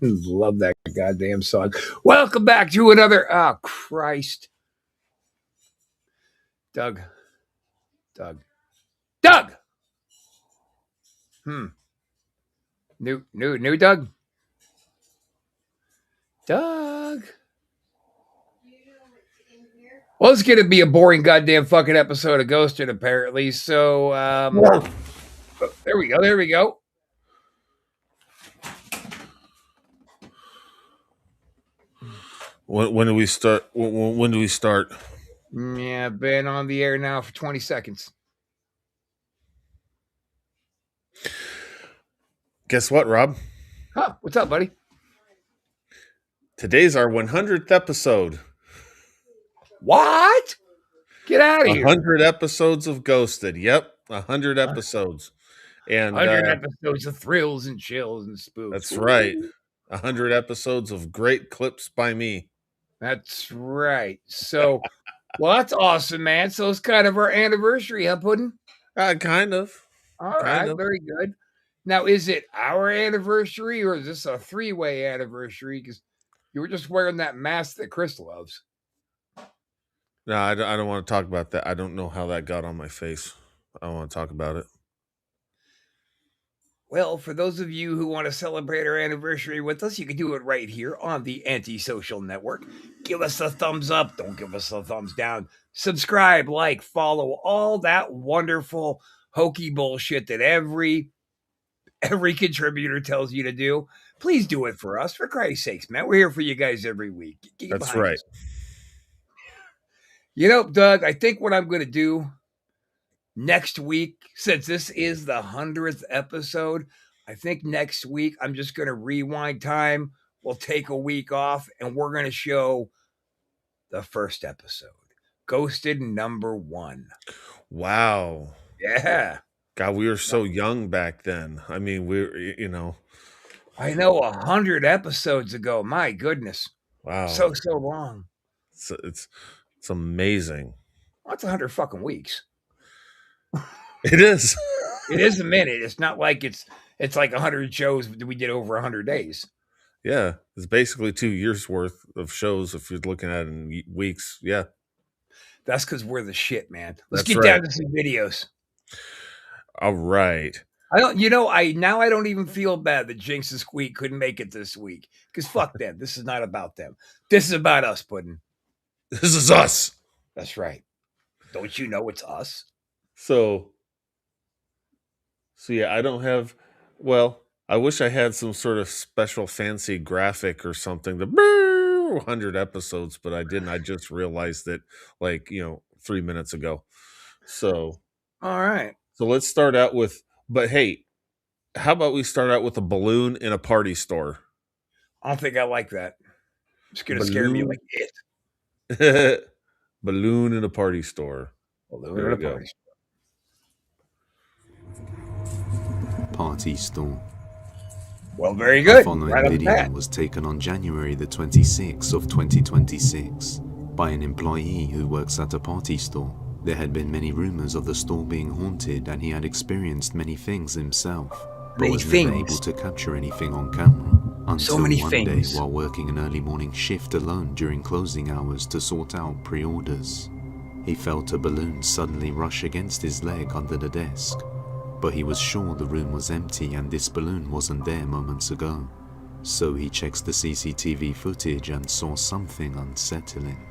Love that goddamn song. Welcome back to another. Oh, Christ. Doug. New Doug. Well, it's going to be a boring goddamn fucking episode of Ghosted, apparently. So, there we go. When do we start? When do we start? Yeah, been on the air now for 20 seconds. Guess what, Rob? Huh? What's up, buddy? Today's our 100th episode. What? Get out of here. 100 episodes of Ghosted. Yep, 100 episodes. And 100 episodes of thrills and chills and spooks. That's right. 100 episodes of great clips by me. That's right. So, well, that's awesome, man. So it's kind of our anniversary, huh, Puddin'? Kind of. All right, very good. Now, is it our anniversary or is this a three-way anniversary? Because you were just wearing that mask that Chris loves. No, I don't want to talk about that. I don't know how that got on my face. I don't want to talk about it. Well, for those of you who want to celebrate our anniversary with us, you can do it right here on the Antisocial Network. Give us a thumbs up. Don't give us a thumbs down. Subscribe, like, follow, all that wonderful hokey bullshit that every contributor tells you to do. Please do it for us, for Christ's sakes, man. We're here for you guys every week. That's right. Us. You know, Doug, I think what I'm going to do next week, since this is the 100th episode, I think next week I'm just going to rewind time. We'll take a week off and we're going to show the first episode, Ghosted #1. Wow. Yeah. God, we were so young back then. I mean, I know 100 episodes ago. My goodness. Wow. So long. It's amazing. Well, that's 100 fucking weeks. It is. It is a minute. It's not like it's like 100 shows we did over 100 days. Yeah, it's basically 2 years worth of shows if you're looking at it in weeks. Yeah, that's because we're the shit, man. Let's get down to some videos. All right. I don't even feel bad that Jinx and Squeak couldn't make it this week because fuck them. This is not about them. This is about us, Puddin'. This is us. That's right. Don't you know it's us? So yeah, I don't have. Well, I wish I had some sort of special fancy graphic or something. The 100 episodes, but I didn't. I just realized it 3 minutes ago. So, all right. So let's start out with. But hey, how about we start out with a balloon in a party store? I don't think I like that. It's gonna scare me like it. Balloon in a party store. Balloon in a party store. Party store. Well, very good. The following video was taken on January the 26th of 2026 by an employee who works at a party store. There had been many rumors of the store being haunted and he had experienced many things himself, but was never able to capture anything on camera until one day while working an early morning shift alone during closing hours to sort out pre-orders. He felt a balloon suddenly rush against his leg under the desk, but he was sure the room was empty and this balloon wasn't there moments ago. So he checks the CCTV footage and saw something unsettling.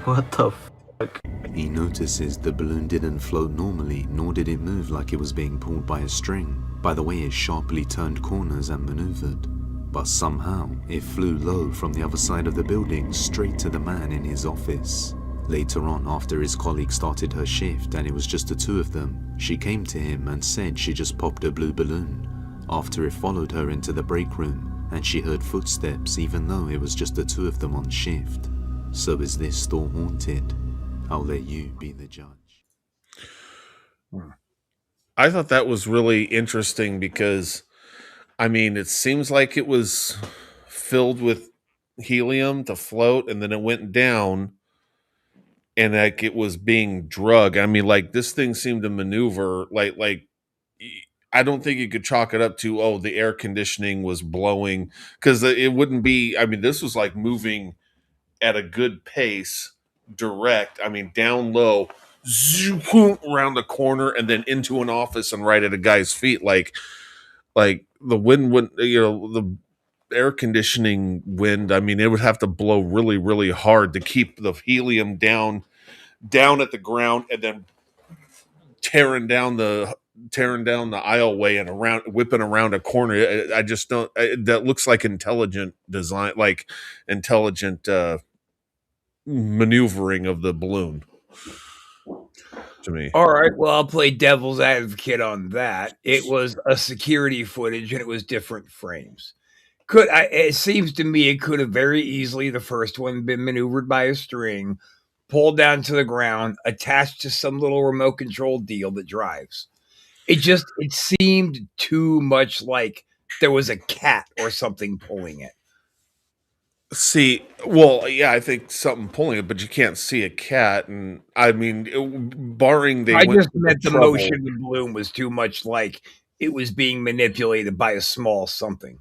What the fuck? He notices the balloon didn't float normally, nor did it move like it was being pulled by a string, by the way it sharply turned corners and maneuvered. But somehow, it flew low from the other side of the building straight to the man in his office. Later on, after his colleague started her shift and it was just the two of them, she came to him and said she just popped a blue balloon. After it followed her into the break room, and she heard footsteps even though it was just the two of them on shift. So is this store haunted? I'll let you be the judge. I thought that was really interesting because, I mean, it seems like it was filled with helium to float, and then it went down, and like it was being drug. I mean, like this thing seemed to maneuver like I don't think you could chalk it up to, oh, the air conditioning was blowing, because it wouldn't be. I mean, this was like moving at a good pace, direct. I mean, down low, zoom, around the corner, and then into an office and right at a guy's feet. Like the wind would, the air conditioning wind. I mean, it would have to blow really, really hard to keep the helium down at the ground, and then tearing down the aisleway and around, whipping around a corner. I just don't. That looks like intelligent design, like intelligent maneuvering of the balloon to me. All right, well, I'll play devil's advocate on that. It was a security footage, and it was different frames. It seems to me it could have very easily, the first one, been maneuvered by a string, pulled down to the ground, attached to some little remote control deal that drives. It seemed too much like there was a cat or something pulling it. See, well, yeah, I think something pulling it, but you can't see a cat. And I mean, barring they I went just to meant the trouble. motion of the balloon was too much like it was being manipulated by a small something.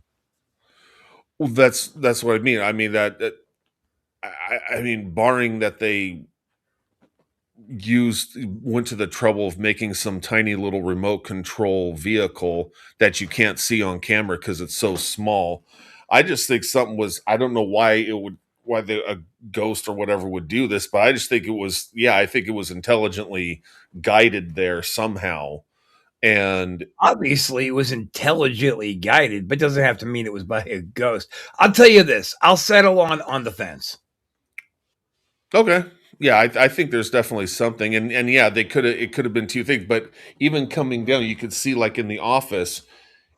Well, that's what I mean. I mean I mean, barring that they went to the trouble of making some tiny little remote control vehicle that you can't see on camera because it's so small. I just think something was. I don't know why a ghost or whatever would do this, but I just think it was. Yeah, I think it was intelligently guided there somehow. And Obviously, it was intelligently guided, but doesn't have to mean it was by a ghost. I'll tell you this: I'll settle on the fence. okay, yeah, I think there's definitely something, and yeah, it could have been two things, but even coming down, you could see like in the office,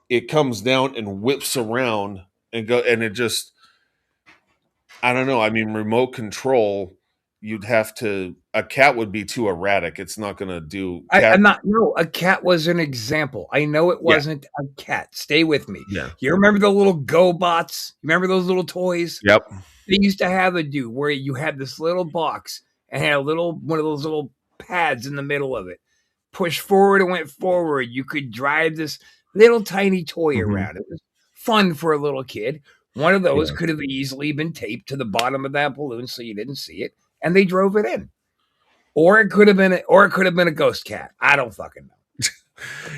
it comes down and whips around and go, and it just, I don't know. I mean, remote control, you'd have to. A cat would be too erratic. It's not going to do cat. I'm not. No, a cat was an example. I know it Yeah, wasn't a cat. Stay with me. yeah, You remember the little Go Bots? You remember those little toys? yep. They used to have a do where you had this little box and had a little one of those little pads in the middle of it. Push forward and went forward. You could drive this little tiny toy Hmm. around. It was fun for a little kid. One of those Yeah, could have easily been taped to the bottom of that balloon so you didn't see it, and they drove it in. Or it could have been a ghost cat. I don't fucking know.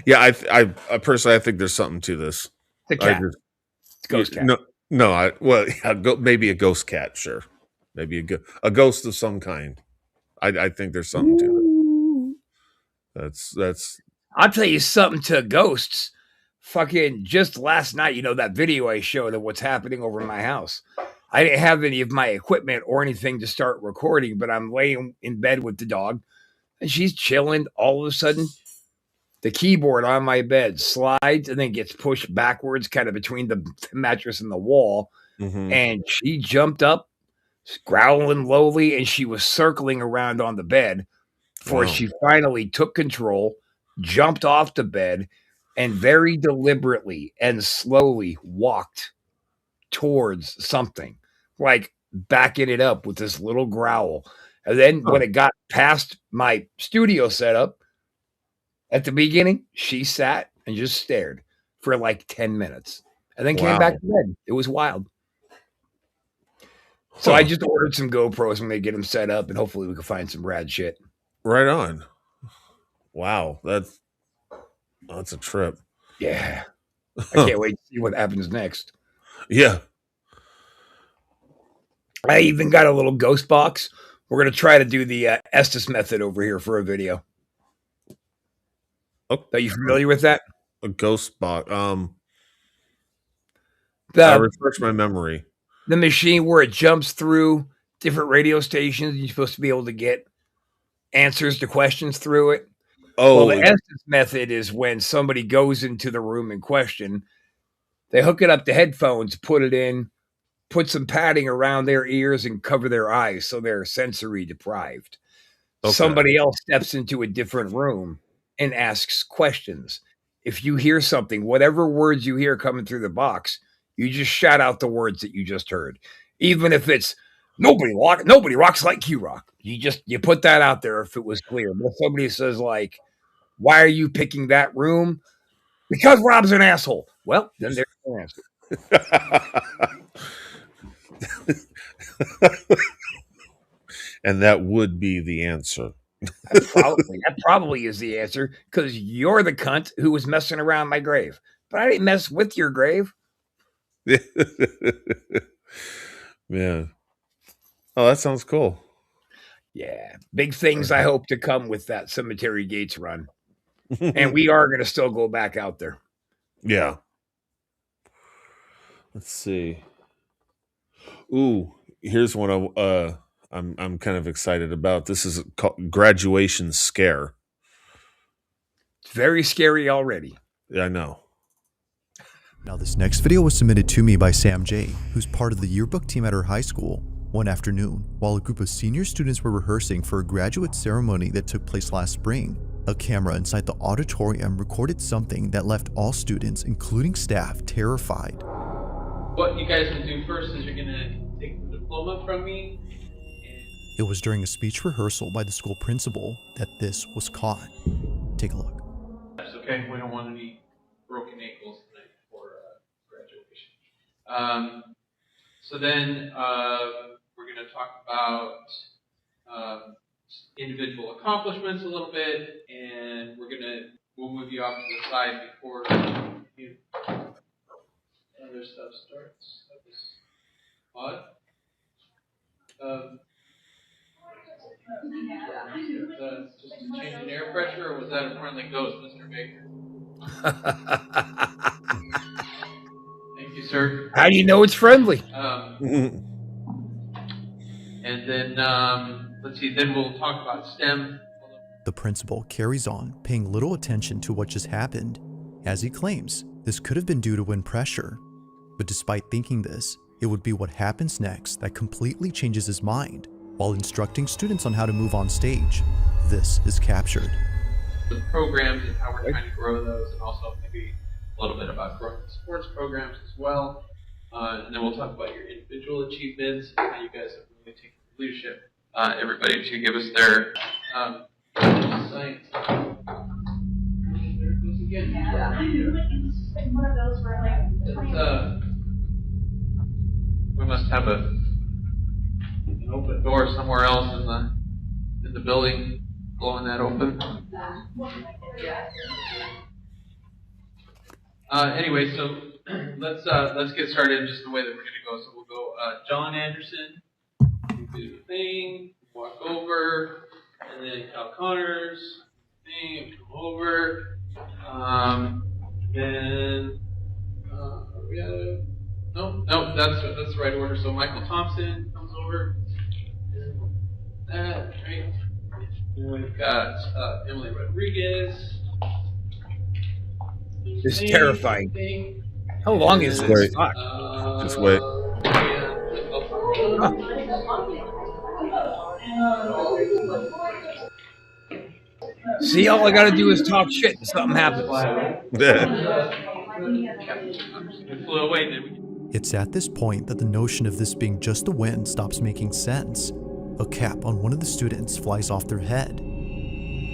yeah. I personally, I think there's something to this. It's a I cat. just It's a ghost cat. no, no. Well, yeah, maybe a ghost cat, sure. Maybe a ghost of some kind. I think there's something to this. Ooh. That's I'll tell you something to ghosts. Fucking just last night, that video I showed of what's happening over my house. I didn't have any of my equipment or anything to start recording, but I'm laying in bed with the dog and she's chilling. All of a sudden, the keyboard on my bed slides and then gets pushed backwards, kind of between the mattress and the wall. mhm. And she jumped up, growling lowly, and she was circling around on the bed before Wow. she finally took control, jumped off the bed, and very deliberately and slowly walked towards something, like backing it up with this little growl. And then Huh. when it got past my studio setup at the beginning, she sat and just stared for like 10 minutes and then came back Wow. to bed. It was wild. So I Huh. just ordered some GoPros and they get them set up and hopefully we can find some rad shit. Right on. Wow. That's a trip. Yeah. I Huh. can't wait to see what happens next. Yeah. I even got a little ghost box. We're going to try to do the Estes method over here for a video. Oh, Are you familiar with that? a ghost box. The Refresh my memory. the machine where it jumps through different radio stations and you're supposed to be able to get answers to questions through it. Well, Oh, the Estes method is when somebody goes into the room in question, they hook it up to headphones, put it in, put some padding around their ears and cover their eyes so they're sensory deprived. okay. Somebody else steps into a different room and asks questions. If you hear something, whatever words you hear coming through the box, you just shout out the words that you just heard. Even if it's nobody rocks like Q Rock. You put that out there if it was clear. But if somebody says like, why are you picking that room? Because Rob's an asshole. Well, then there's your answer. And that would be the answer. That probably is the answer because you're the cunt who was messing around my grave. But I didn't mess with your grave. Man. Oh, that sounds cool. Yeah. Big things I hope to come with that Cemetery Gates run. And we are going to still go back out there. Yeah. Let's see. Ooh, here's one I'm kind of excited about. This is called Graduation Scare. It's very scary already. Yeah, I know. Now this next video was submitted to me by Sam J, who's part of the yearbook team at her high school. One afternoon, while a group of senior students were rehearsing for a graduate ceremony that took place last spring, a camera inside the auditorium recorded something that left all students, including staff, terrified. What you guys will do first is you're going to take the diploma from me. It was during a speech rehearsal by the school principal that this was caught. Take a look. That's okay. We don't want any broken ankles tonight for graduation. So then we're going to talk about individual accomplishments a little bit, and we'll move you off to the side before other stuff starts. That was odd. Just a change in air pressure, or was that a friendly ghost, Mr. Baker? Thank you, sir. How do you know it's friendly? And then, let's see, then we'll talk about STEM. The principal carries on, paying little attention to what just happened. As he claims, this could have been due to wind pressure. But despite thinking this, it would be what happens next that completely changes his mind. While instructing students on how to move on stage, this is captured. The programs and how we're trying to grow those, and also maybe a little bit about growing the sports programs as well. And then we'll talk about your individual achievements and how you guys have really taken leadership. Everybody should give us their science. There it goes again. Yeah. It's one of those where like we must have an open door somewhere else in the building, blowing that open. Anyway, so let's get started in just the way that we're gonna go. So we'll go John Anderson, do the thing, walk over, and then Cal Connors, thing, come over. Then we have no, that's the right order. So Michael Thompson comes over. That right. And we've got Emily Rodriguez. It's terrifying. How long is this? Wait. Fuck. Just wait. See, all I gotta do is talk shit and something happens. It flew away, did we? It's at this point that the notion of this being just the wind stops making sense. A cap on one of the students flies off their head.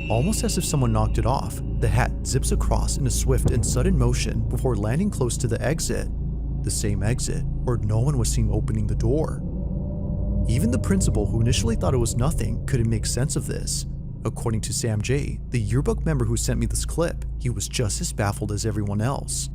Almost as if someone knocked it off, the hat zips across in a swift and sudden motion before landing close to the exit. The same exit where no one was seen opening the door. Even the principal, who initially thought it was nothing, couldn't make sense of this. According to Sam J, the yearbook member who sent me this clip, he was just as baffled as everyone else.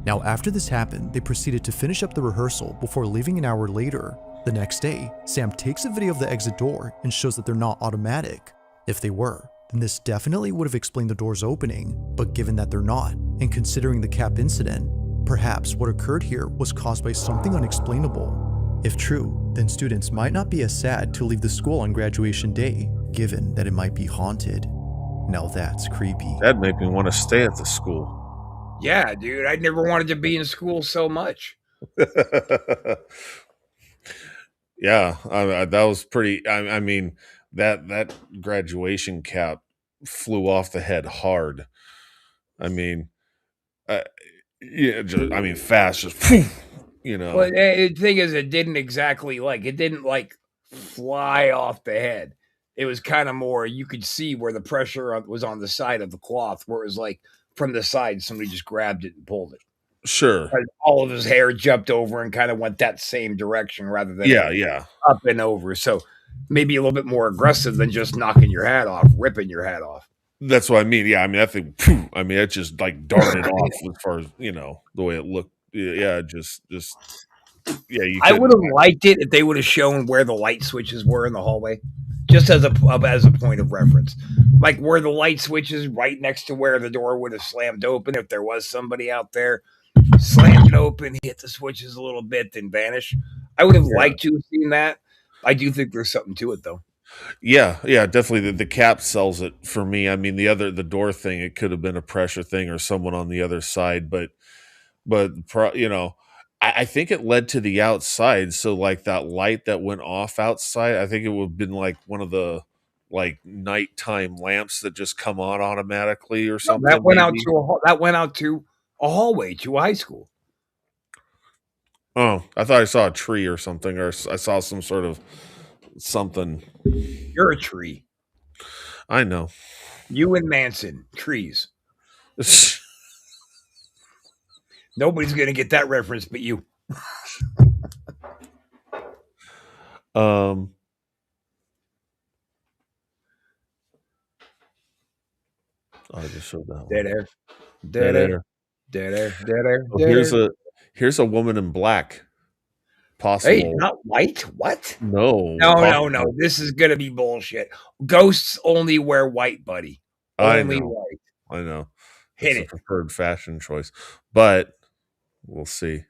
Now after this happened, they proceeded to finish up the rehearsal before leaving an hour later. The next day, Sam takes a video of the exit door and shows that they're not automatic. If they were, then this definitely would have explained the doors opening, but given that they're not, and considering the cap incident, perhaps what occurred here was caused by something unexplainable. If true, then students might not be as sad to leave the school on graduation day, given that it might be haunted. Now that's creepy. That'd make me want to stay at the school. Yeah, dude, I never wanted to be in school so much. Yeah, that was pretty. I mean, that graduation cap flew off the head hard. I mean, yeah, I mean, fast, just you know. Well, the thing is, it didn't fly off the head. It was kind of more, you could see where the pressure was on the side of the cloth, where it was like from the side, somebody just grabbed it and pulled it. Sure. All of his hair jumped over and kind of went that same direction rather than up and over. So maybe a little bit more aggressive than just knocking your hat off, ripping your hat off. That's what I mean. Yeah, I mean, I think, I mean, it just like darted off as far as, you know, the way it looked. Yeah, just yeah. I would have liked it if they would have shown where the light switches were in the hallway, just as a point of reference, like where the light switches right next to where the door would have slammed open if there was somebody out there. Slammed it open, hit the switches a little bit, then vanish. I would have liked to have seen that. I do think there's something to it, though. Yeah, definitely. The cap sells it for me. I mean, the door thing, it could have been a pressure thing or someone on the other side, but you know, I think it led to the outside. So like that light that went off outside, I think it would have been like one of the like nighttime lamps that just come on automatically or something. That went out to a hallway to a high school. Oh, I thought I saw a tree or something, or I saw some sort of something. You're a tree. I know. You and Manson, trees. Nobody's going to get that reference but you. I just showed that one. Dead air. Dead air. Dead air. Dead air. Oh, here's a woman in black. Possible. Hey, not white? What? No. No. This is going to be bullshit. Ghosts only wear white, buddy. Only white. I know. Hit it's it. A preferred fashion choice. But we'll see.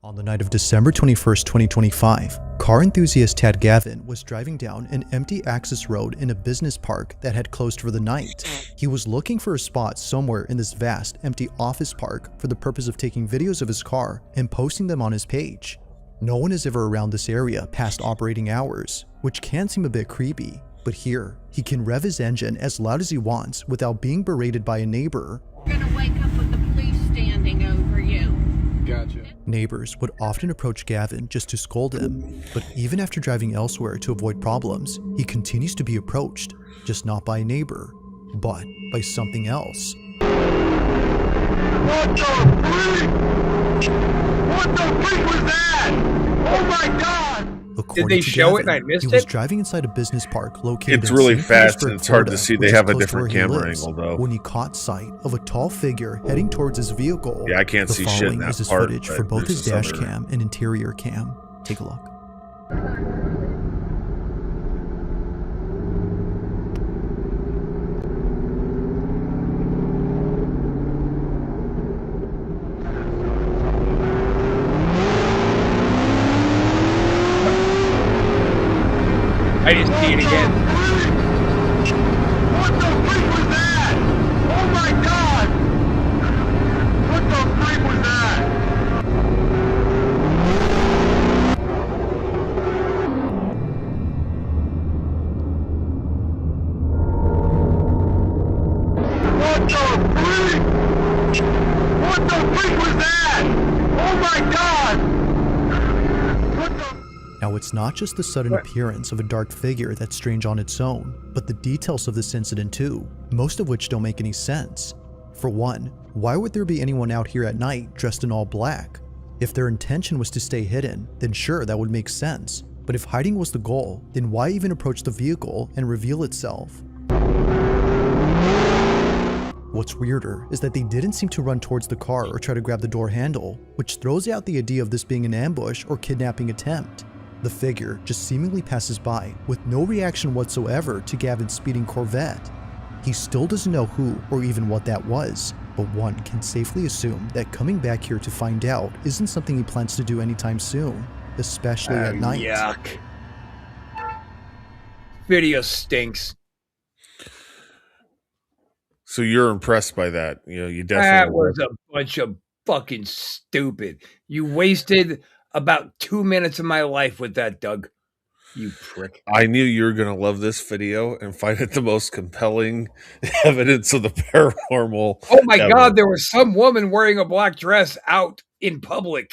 On the night of December 21st, 2025, car enthusiast Tad Gavin was driving down an empty access road in a business park that had closed for the night. He was looking for a spot somewhere in this vast, empty office park for the purpose of taking videos of his car and posting them on his page. No one is ever around this area past operating hours, which can seem a bit creepy, but here, he can rev his engine as loud as he wants without being berated by a neighbor. You're gonna wake up with the police standing over you. Gotcha. Neighbors would often approach Gavin just to scold him, but even after driving elsewhere to avoid problems, he continues to be approached, just not by a neighbor, but by something else. What the freak was that? Oh my god! According Did they to show it Gavin, and I missed he was it? driving inside a business park located It's in really St. fast Petersburg, and it's hard to Florida, see. They which is have a close to different where he camera lives, angle, though. when he caught sight of a tall figure heading towards his vehicle. Yeah, I can't The see shit in following that is his part, footage but for both there's his this dash other- cam and interior cam. Take a look. I didn't see it again. What the freak was that? Oh my god! What the freak was that? What the freak? What the freak was that? Oh my god! What the... Now, it's not just the sudden appearance of a dark figure that's strange on its own, but the details of this incident too, most of which don't make any sense. For one, why would there be anyone out here at night dressed in all black? If their intention was to stay hidden, then sure, that would make sense. But if hiding was the goal, then why even approach the vehicle and reveal itself? What's weirder is that they didn't seem to run towards the car or try to grab the door handle, which throws out the idea of this being an ambush or kidnapping attempt. The figure just seemingly passes by with no reaction whatsoever to Gavin's speeding Corvette. He still doesn't know who or even what that was, but one can safely assume that coming back here to find out isn't something he plans to do anytime soon, especially at night. Yuck. Video stinks. So you're impressed by that? You know, you That definitely was a bunch of fucking stupid. You wasted about 2 minutes of my life with that, Doug. You prick. I knew you were going to love this video and find it the most compelling evidence of the paranormal. Oh my ever. God, there was some woman wearing a black dress out in public.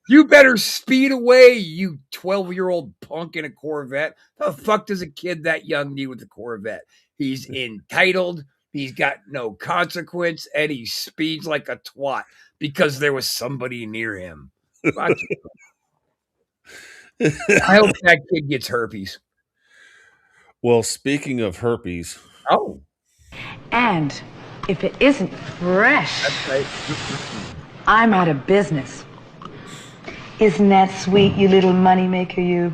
You better speed away, you 12-year-old punk in a Corvette. The fuck does a kid that young need with a Corvette? He's entitled, he's got no consequence, and he speeds like a twat because there was somebody near him. Fuck you. I hope that kid gets herpes. Well, speaking of herpes, Oh, And if it isn't fresh, that's right. I'm out of business. Isn't that sweet, you little moneymaker, you?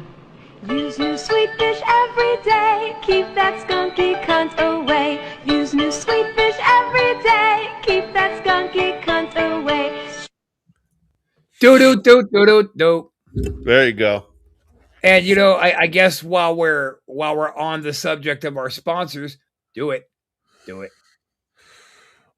Use new sweet fish every day. Keep that skunky cunt away. Use new sweet fish every day. Keep that skunky cunt away. Do. there you go. And you know, I guess while we're on the subject of our sponsors, do it.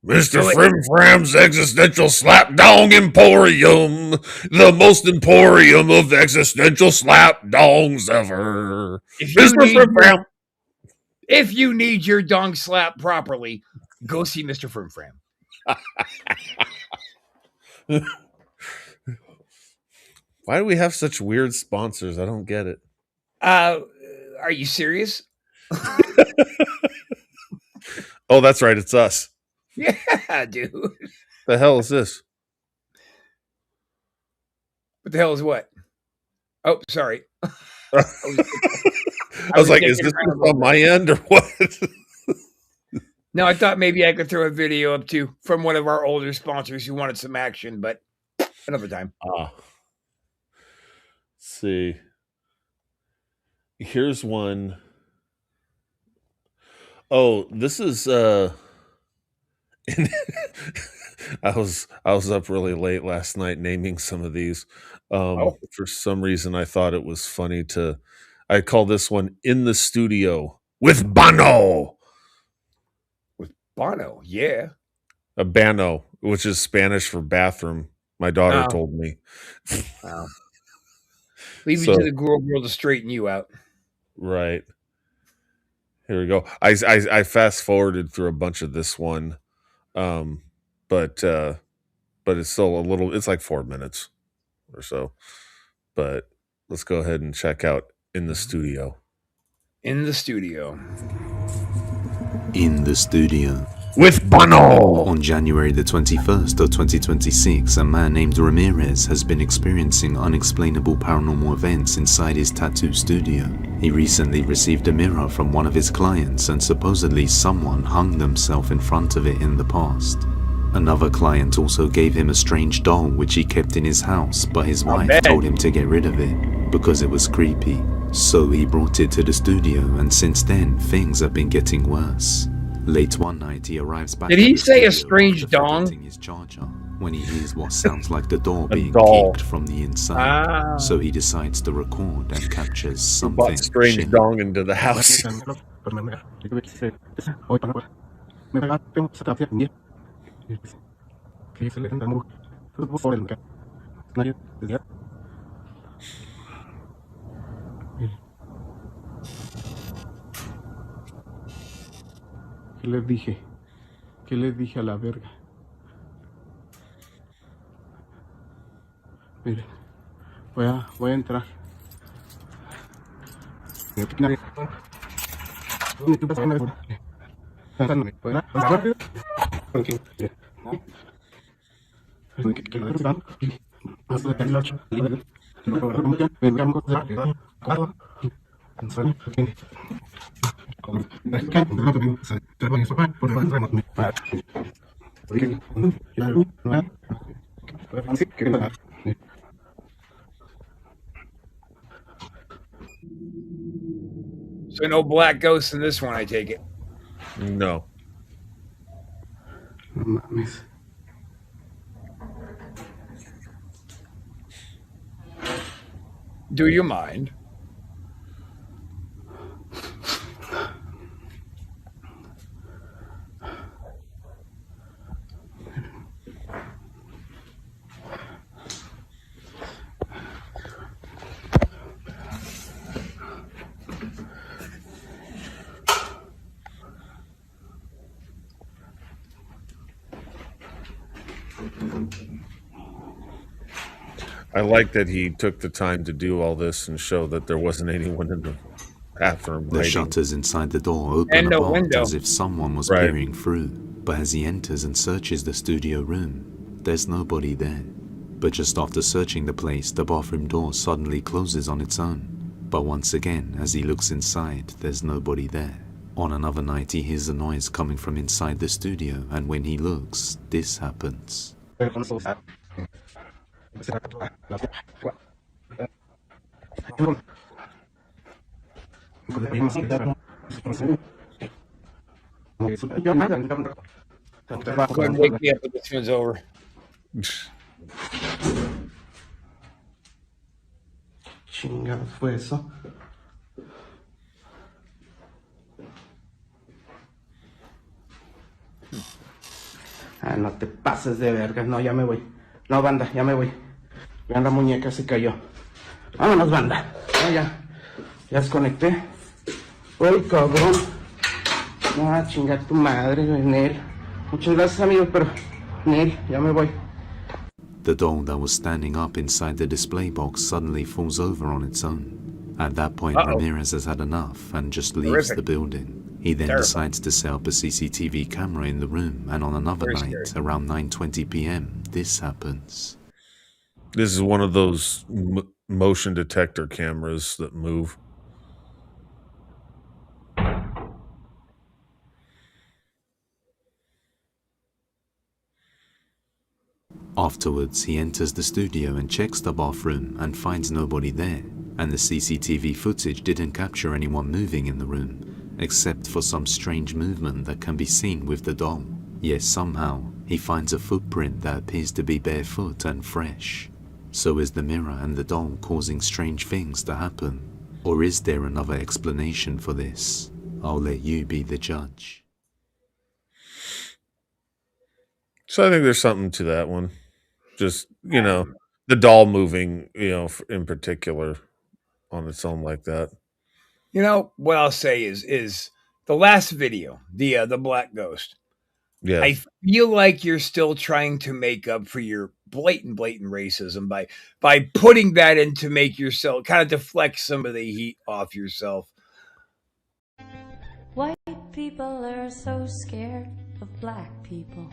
Mr. Frimfram's Existential Slapdong Emporium, the most emporium of existential slapdongs ever. Mr. Frimfram. If you need your dong slap properly, go see Mr. Frimfram. Why do we have such weird sponsors? I don't get it. Are you serious? Oh, that's right. It's us. Yeah, dude. The hell is this? What the hell is what? Oh, sorry. I was like, is this on my end or what? No, I thought maybe I could throw a video up too from one of our older sponsors who wanted some action, but another time. Let's see. Here's one. Oh, this is I was up really late last night naming some of these. For some reason I thought it was funny I call this one In the Studio with Bono. With Bono, yeah. A Bano, which is Spanish for bathroom. My daughter told me. Leave it to the girl to straighten you out. Right. Here we go. I fast forwarded through a bunch of this one. But it's still a little, it's like 4 minutes or so. But let's go ahead and check out In the Studio. In the Studio. In the Studio. With Bono! On January the 21st of 2026, a man named Ramirez has been experiencing unexplainable paranormal events inside his tattoo studio. He recently received a mirror from one of his clients and supposedly someone hung themselves in front of it in the past. Another client also gave him a strange doll which he kept in his house, but his wife told him to get rid of it because it was creepy. So he brought it to the studio, and since then things have been getting worse. Late one night he arrives back. Did he say a strange dong? His charger when he hears what sounds like the door being kicked from the inside. So he decides to record and captures something. Brought strange dong into the house. ¿Qué les dije a la verga? Miren, voy a entrar. So no black ghosts in this one, I take it. No. No mames. Do you mind? I like that he took the time to do all this and show that there wasn't anyone in the bathroom. The hiding. shutters inside the door open And no apart window. as if someone was Right. peering through. But as he enters and searches the studio room, there's nobody there. But just after searching the place, the bathroom door suddenly closes on its own. But once again, as he looks inside, there's nobody there. On another night, he hears a noise coming from inside the studio, and when he looks, this happens. Go ahead and wake me up when this one's over. Chingado fue eso. Ah, no te pases de verga. No, ya me voy. No, banda, ya me voy. Vean, la muñeca se cayó. Vámonos, banda. No, ya. Ya desconecté. Uy, cabrón. No, chinga tu madre, Nel. Muchas gracias, amigo, pero Nel, ya me voy. The doll that was standing up inside the display box suddenly falls over on its own. At that point, Ramirez has had enough and just leaves the building. He then decides to set up a CCTV camera in the room, and on another night, around 9:20 p.m., this happens. This is one of those motion detector cameras that move. Afterwards, he enters the studio and checks the bathroom and finds nobody there, and the CCTV footage didn't capture anyone moving in the room, except for some strange movement that can be seen with the doll. Yet somehow, he finds a footprint that appears to be barefoot and fresh. So is the mirror and the doll causing strange things to happen? Or is there another explanation for this? I'll let you be the judge. So I think there's something to that one. Just, you know, the doll moving, you know, in particular on its own like that. You know, what I'll say is the last video, the Black Ghost. Yeah. I feel like you're still trying to make up for your blatant racism by putting that in to make yourself kind of deflect some of the heat off yourself. White people are so scared of black people.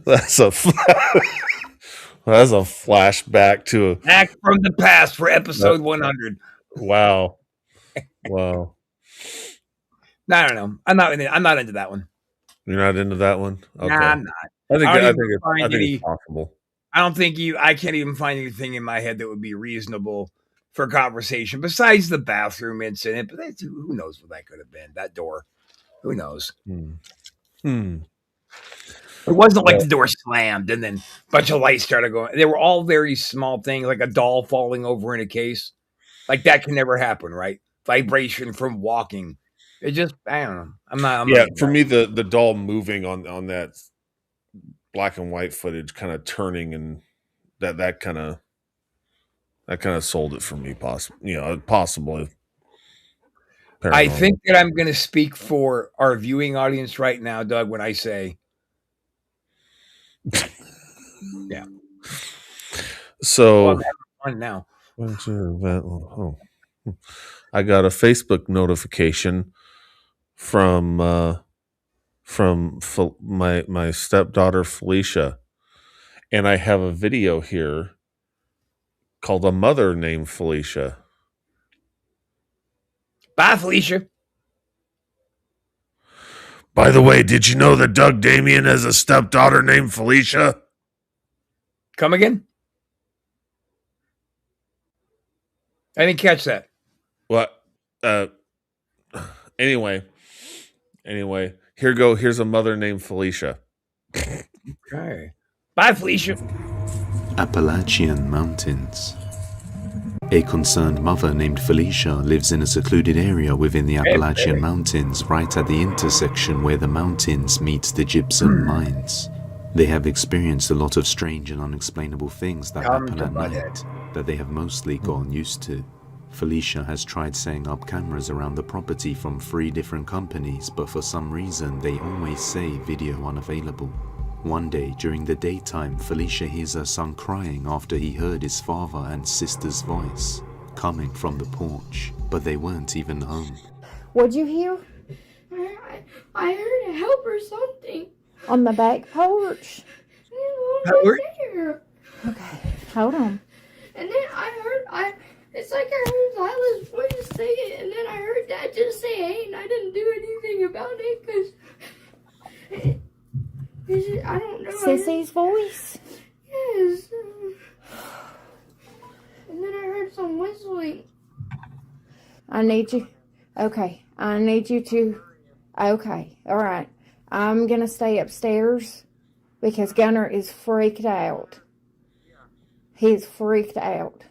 That's a flashback to Back from the past for episode 100. Wow. Wow. No, I don't know. I'm not into that one. You're not into that one? Okay. Nah, I'm not. I think I it's possible. I can't even find anything in my head that would be reasonable for conversation besides the bathroom incident. But who knows what that could have been? That door. Who knows? It wasn't like the door slammed and then a bunch of lights started going. They were all very small things, like a doll falling over in a case. Like that can never happen, right? Vibration from walking. It just, I don't know. I'm not. For me, the doll moving on that black and white footage, kind of turning, and that kind of sold it for me. Possibly. I think that I'm going to speak for our viewing audience right now, Doug, when I say, yeah. So I'm having fun now. I got a Facebook notification from my stepdaughter Felicia, and I have a video here called "A Mother Named Felicia." Bye, Felicia. By the way, did you know that Doug Damien has a stepdaughter named Felicia? Come again? I didn't catch that. What? Anyway, here's a mother named Felicia. Okay. Bye, Felicia. Appalachian Mountains. A concerned mother named Felicia lives in a secluded area within the Appalachian Mountains, right at the intersection where the mountains meet the gypsum mines. They have experienced a lot of strange and unexplainable things that happen at night that they have mostly gotten used to. Felicia has tried setting up cameras around the property from 3 different companies, but for some reason they always say video unavailable. One day during the daytime, Felicia hears her son crying after he heard his father and sister's voice coming from the porch, but they weren't even home. What'd you hear? I heard a help or something. On the back porch? Right there. Okay, hold on. And then it's like I heard Lila's voice say it, and then I heard Dad just say, hey, and I didn't do anything about it, because I don't know. Sissy's voice? Yes. And then I heard some whistling. I need you to, okay, all right. I'm going to stay upstairs because Gunnar is freaked out. He's freaked out.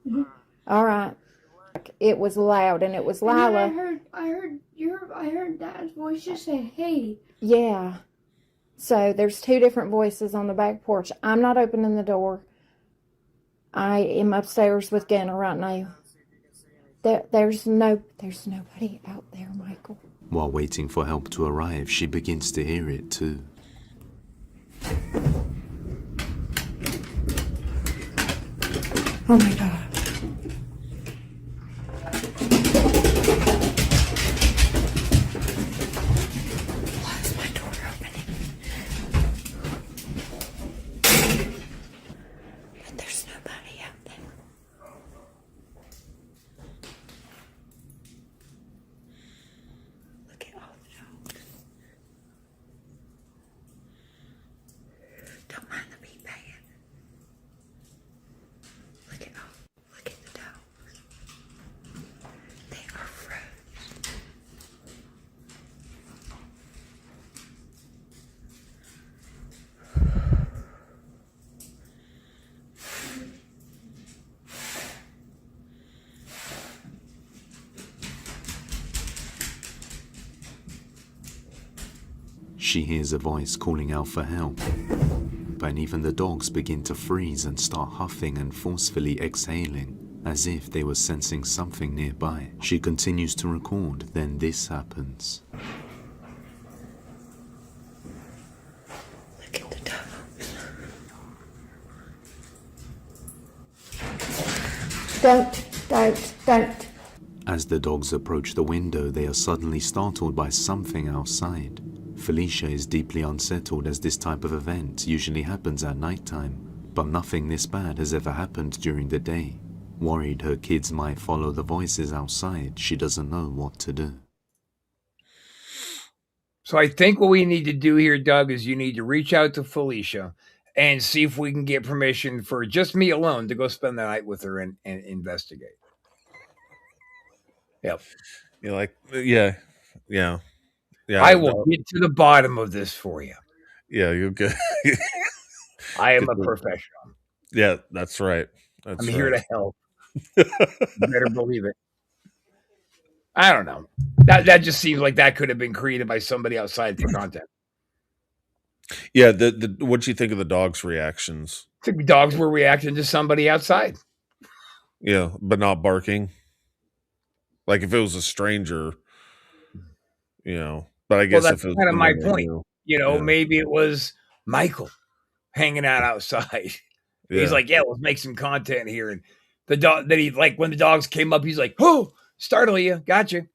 Mm-hmm. All right. It was loud, and it was Lila. And I heard Dad's voice just say, hey. Yeah. So there's two different voices on the back porch. I'm not opening the door. I am upstairs with Gunnar right now. There's nobody out there, Michael. While waiting for help to arrive, she begins to hear it too. Oh my God. Why is my door opening? But there's nobody out there. Look at all the dogs. Don't mind the beat bad. Look at the dogs. They are froze. She hears a voice calling out for help, and even the dogs begin to freeze and start huffing and forcefully exhaling, as if they were sensing something nearby. She continues to record, then this happens. Look at the dogs. Don't. As the dogs approach the window, they are suddenly startled by something outside. Felicia is deeply unsettled as this type of event usually happens at nighttime, but nothing this bad has ever happened during the day. Worried her kids might follow the voices outside, she doesn't know what to do. So I think what we need to do here, Doug, is you need to reach out to Felicia and see if we can get permission for just me alone to go spend the night with her and investigate. Yep. You're like, yeah. I will get to the bottom of this for you. Yeah, you'll get. I am a professional. Yeah, that's right. I'm here to help. You better believe it. I don't know. That just seems like that could have been created by somebody outside for content. Yeah, what'd you think of the dogs' reactions? The dogs were reacting to somebody outside. Yeah, but not barking. Like if it was a stranger, But I guess that's if it was kind of my point. yeah. Maybe it was Michael hanging out outside. Yeah. He's like, yeah, let's make some content here. And the dog that he like when the dogs came up, he's like, oh, startle you, gotcha.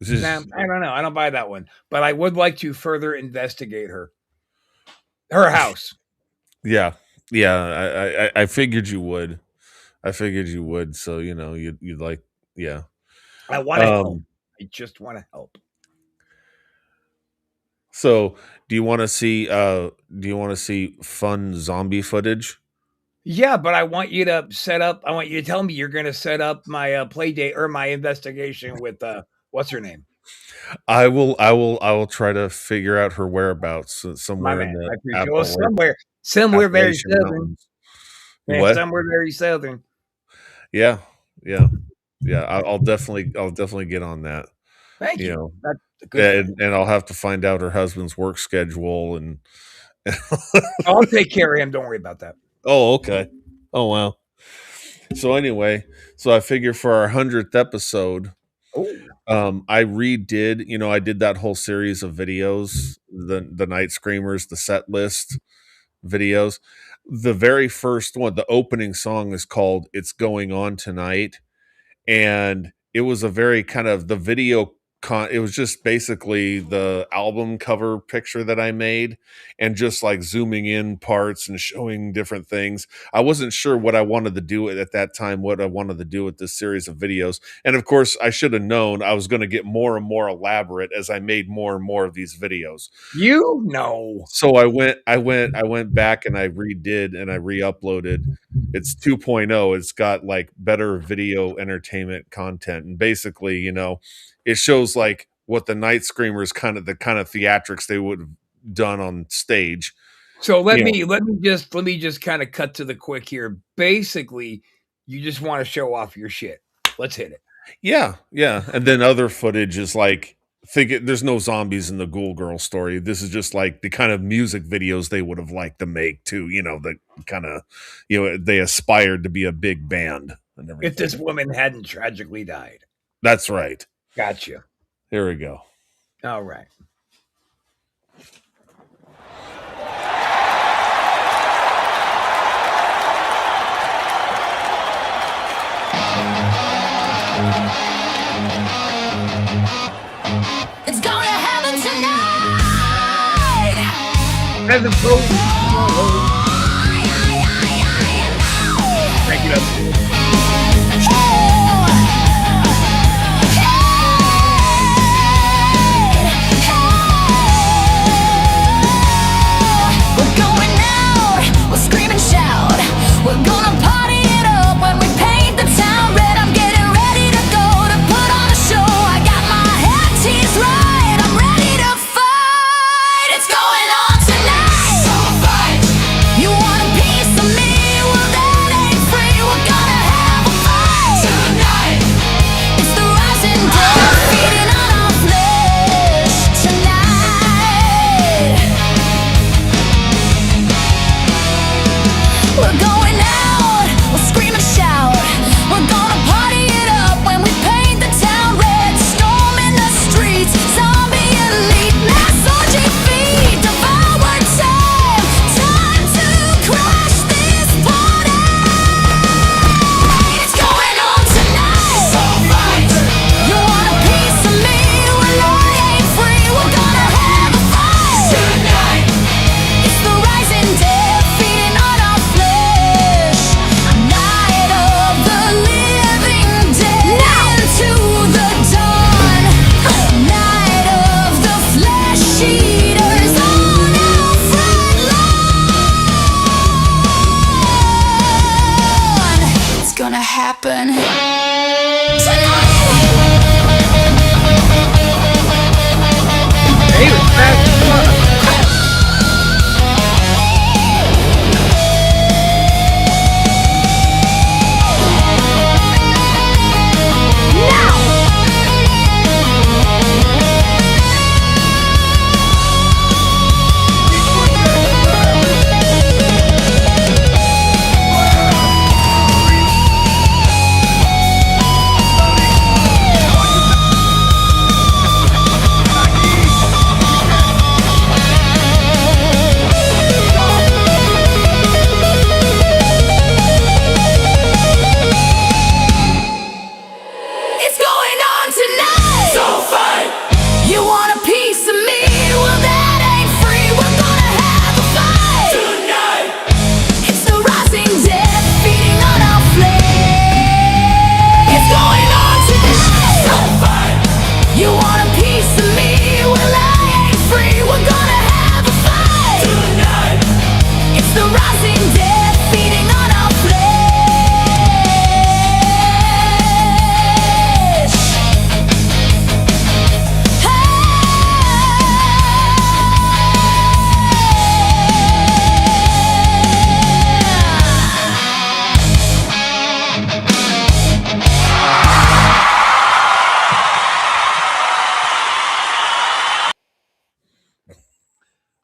Nah, I don't know. I don't buy that one. But I would like to further investigate her house. Yeah. I figured you would. So you'd like, yeah. I want to help. I just want to help. So, do you want to see fun zombie footage? Yeah, but I want you to tell me you're going to set up my play date or my investigation with what's her name? I will try to figure out her whereabouts somewhere in the somewhere very southern. What? Somewhere very southern. Yeah. I'll definitely get on that. Thank you. That's a good and I'll have to find out her husband's work schedule and I'll take care of him. Don't worry about that. Oh, okay. Oh, wow. So anyway, I figure for our 100th episode, I redid, I did that whole series of videos, the Night Screamers, the set list videos. The very first one, the opening song is called It's Going On Tonight. And it was a very kind of the video it was just basically the album cover picture that I made and just like zooming in parts and showing different things. I wasn't sure what I wanted to do at that time, what I wanted to do with this series of videos. And of course, I should have known I was going to get more and more elaborate as I made more and more of these videos. So I went back and I redid and I re-uploaded. It's 2.0. It's got like better video entertainment content. And basically, it shows like what the Night Screamers kind of theatrics they would have done on stage. So let me just kind of cut to the quick here. Basically, you just want to show off your shit. Let's hit it. Yeah. And then other footage is like there's no zombies in the Ghoul Girl story. This is just like the kind of music videos they would have liked to make too. The kind of they aspired to be a big band and everything. If this woman hadn't tragically died. That's right. Gotcha. Here we go. All right. It's gonna happen tonight. As a pro. Crank it up. We're gonna party it up when we paint the town red. I'm getting ready to go to put on a show. I got my head teased right. I'm ready to fight. It's going on tonight. So fight. You want a piece of me? Well, that ain't free. We're gonna have a fight tonight. It's the rising day, feeding on our flesh tonight. We're going happen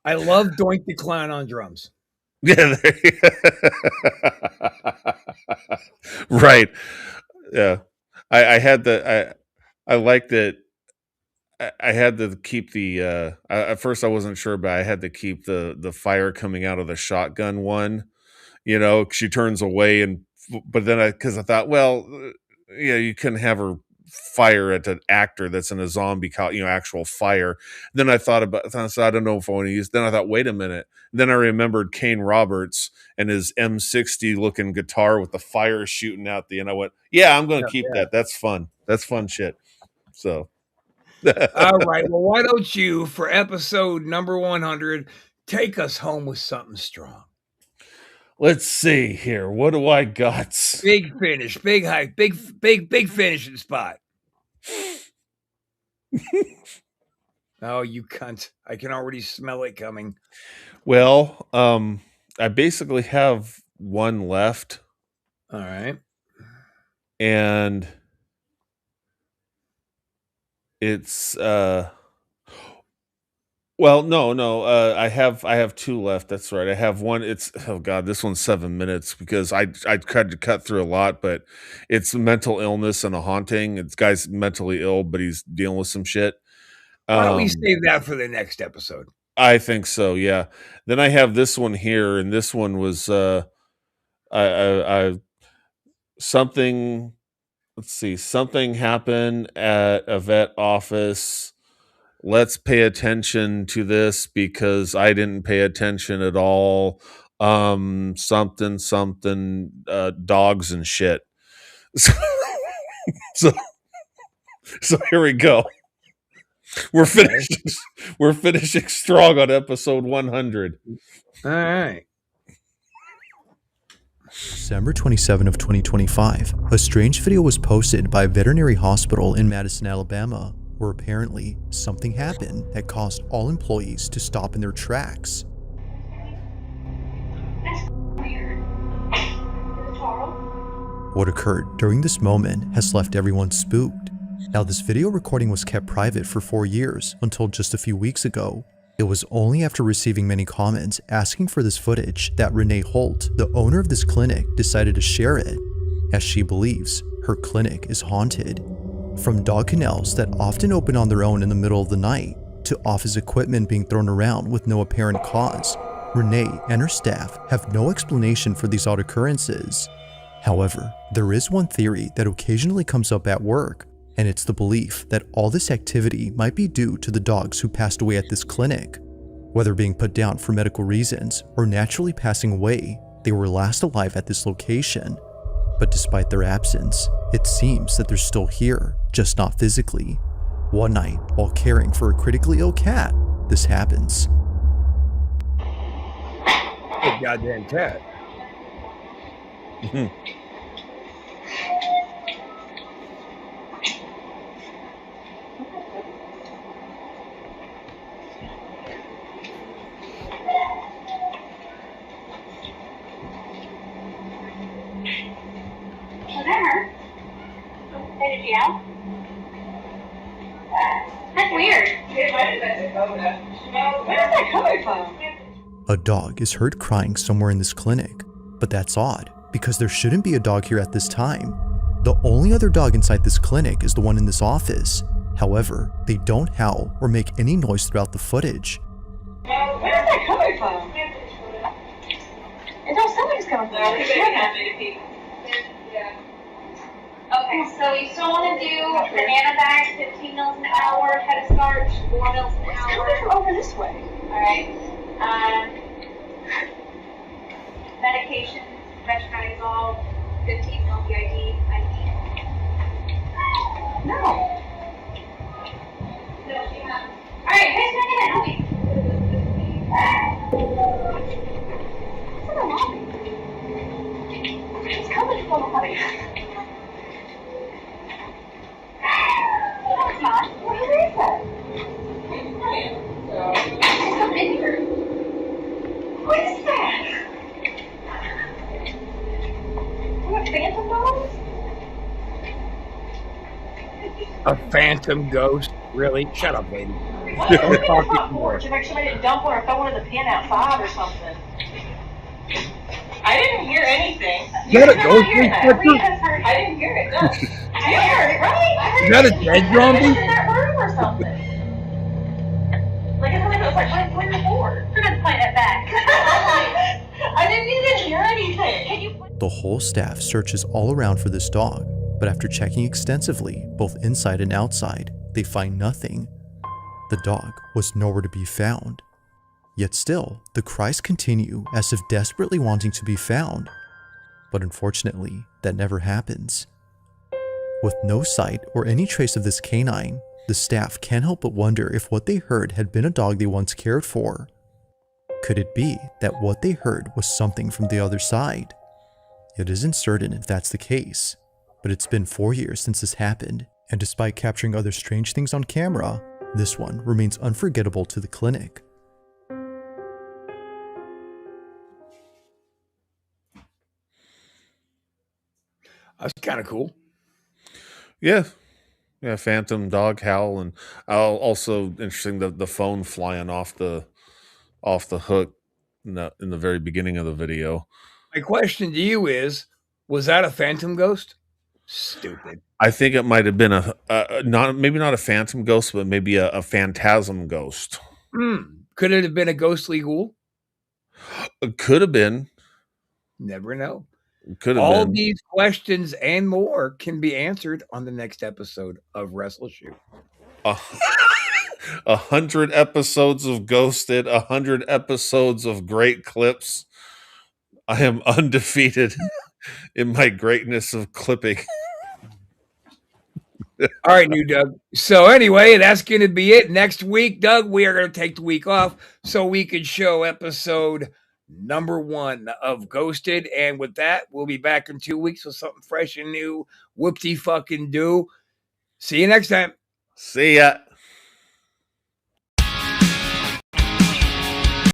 I love Doink the Clown on drums. Yeah. Right. Yeah. I I like that. I had to keep the. At first, I wasn't sure, but I had to keep the fire coming out of the shotgun one. You know, she turns away, but then because I thought, well, you couldn't have her fire at an actor that's in a zombie, actual fire. Then I thought about, so I don't know if I want to use. Then I thought, wait a minute. Then I remembered Kane Roberts and his M60 looking guitar with the fire shooting out the end. I went, yeah, I'm going to keep that. That's fun. That's fun shit. So. All right. Well, why don't you, for episode number 100, take us home with something strong? Let's see here. What do I got? Big finish, big hype, big finishing spot. Oh, you cunt. I can already smell it coming. Well, I basically have one left. All right. And it's well, no. I have two left. That's right. I have one. It's this one's 7 minutes because I tried to cut through a lot, but it's mental illness and a haunting. It's guy's mentally ill, but he's dealing with some shit. Why don't we save that for the next episode? I think so. Yeah. Then I have this one here, and this one was something. Let's see. Something happened at a vet office. Let's pay attention to this because I didn't pay attention at all. Something, dogs and shit. So here we go. We're finishing strong on episode 100. All right. December 27 of 2025, a strange video was posted by a veterinary hospital in Madison, Alabama, where apparently something happened that caused all employees to stop in their tracks. What occurred during this moment has left everyone spooked. Now, this video recording was kept private for 4 years until just a few weeks ago. It was only after receiving many comments asking for this footage that Renee Holt, the owner of this clinic, decided to share it, as she believes her clinic is haunted. From dog kennels that often open on their own in the middle of the night, to office equipment being thrown around with no apparent cause, Renee and her staff have no explanation for these odd occurrences. However, there is one theory that occasionally comes up at work, and it's the belief that all this activity might be due to the dogs who passed away at this clinic. Whether being put down for medical reasons or naturally passing away, they were last alive at this location. But despite their absence, it seems that they're still here, just not physically. One night, while caring for a critically ill cat, this happens. Good goddamn cat. That's weird. Where is that coming from? A dog is heard crying somewhere in this clinic, but that's odd because there shouldn't be a dog here at this time. The only other dog inside this clinic is the one in this office. However, they don't howl or make any noise throughout the footage. Where is that coming from? It don't sound like it's coming from. Okay, so you still want to do banana bags, 15 mils an hour, head of starch, 4 mils an hour. It's coming from over this way. Alright. Medication, metronidazole, 15 mil BID, IV. No. Alright, who's going to help me? It's in the lobby. It's coming from the lobby. No, it's not. Where is it? It's come in here. What is that? What, phantom ghost? A phantom ghost? Really? Shut up, baby. Don't talk anymore. To make sure they didn't dump one or throw one in the pen outside or something. I didn't hear anything. Is that a You're ghost not hearing that. inspector? We have heard. I didn't hear it. No. You heard it, right? I heard Is that a it. dead I zombie? was in that room or something. Like, it's like it was like, play the board. We're gonna play that back. I didn't even hear anything. Can you? The whole staff searches all around for this dog, but after checking extensively, both inside and outside, they find nothing. The dog was nowhere to be found. Yet still, the cries continue as if desperately wanting to be found. But unfortunately, that never happens. With no sight or any trace of this canine, the staff can't help but wonder if what they heard had been a dog they once cared for. Could it be that what they heard was something from the other side? It isn't certain if that's the case, but it's been 4 years since this happened, and despite capturing other strange things on camera, this one remains unforgettable to the clinic. That's kind of cool. Yeah. Yeah, phantom dog howl, and also interesting the phone flying off the hook in the very beginning of the video. My question to you is, was that a phantom ghost? Stupid. I think it might have been maybe not a phantom ghost, but maybe a phantasm ghost. Could it have been a ghostly ghoul? It could have been. Never know. Could have All been. these questions and more can be answered on the next episode of Wrestle Shoot. 100 episodes of Ghosted, 100 episodes of great clips. I am undefeated in my greatness of clipping. All right, new Doug. So anyway, that's going to be it. Next week, Doug, we are going to take the week off so we can show episode number 1 of Ghosted. And with that, we'll be back in 2 weeks with something fresh and new. Whoopty fucking do. See you next time. See ya.